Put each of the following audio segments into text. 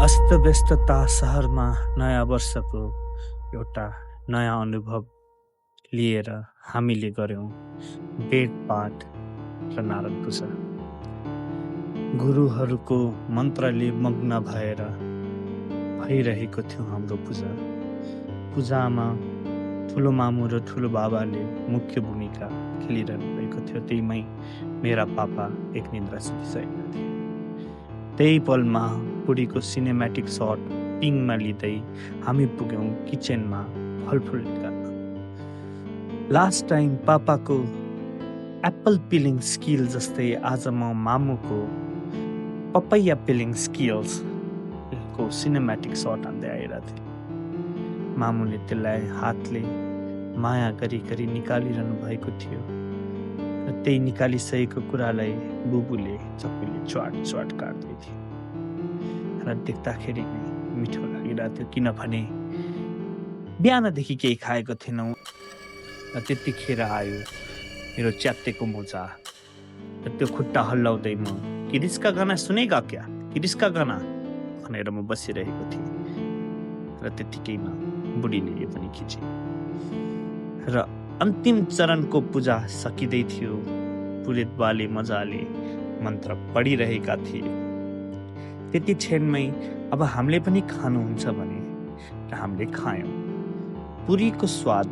अस्तव्यस्तता सहरमा नयाँ वर्षको एउटा नयाँ अनुभव लिएर हामीले गऱ्यौँ वेदपाठ र नारायण पूजा। गुरुहरूको मन्त्रले मग्न भएर भइरहेको थियो हाम्रो पूजा। पूजामा ठुलो मामु र ठुलो बाबाले मुख्य भूमिका खेलिरहनु भएको थियो। त्यहीमै मेरा पापा एक निद्रा सुतिसकेका थिए। त्यही पलमा बुढीको सिनेमेटिक सर्ट पिङमा लिँदै हामी पुग्यौँ किचनमा फलफुल निकाल्न। लास्ट टाइम पापाको एप्पल पिलिङ स्किल जस्तै आज म मामुको पपैया पिलिङ स्किल्सको सिनेमेटिक सर्ट हान्दै आइरहेको थिएँ। मामुले त्यसलाई हातले माया गरी गरी निकालिरहनु भएको थियो र त्यही निकालिसकेको कुरालाई बुबुले चक्कुले च्वाट च्वाट काट्दै थियो र देख्दाखेरि नै मिठो लागिरहेको थियो, किनभने बिहानदेखि केही खाएको थिएनौँ र त्यतिखेर आयो मेरो च्यात्तेको मोजा र त्यो खुट्टा हल्लाउँदै म किरिसका गाना सुनेगा क्या, किरिसका गाना भनेर म बसिरहेको थिएँ र त्यतिकैमा बुढीले यो पनि खिचे र अन्तिम चरणको पूजा सकिँदै थियो। पुरोहित बाले मजाले मन्त्र पढिरहेका थिए। त्यति क्षणमै अब हामीले पनि खानुहुन्छ भने र हामीले खायौँ। पुरीको स्वाद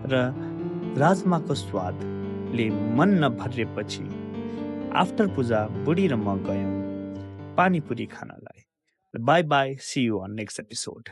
र राजमाको स्वादले मन नभरेपछि आफ्टर पूजा बुढी र म गयौँ पानीपुरी खानलाई। Bye bye, see you on next episode.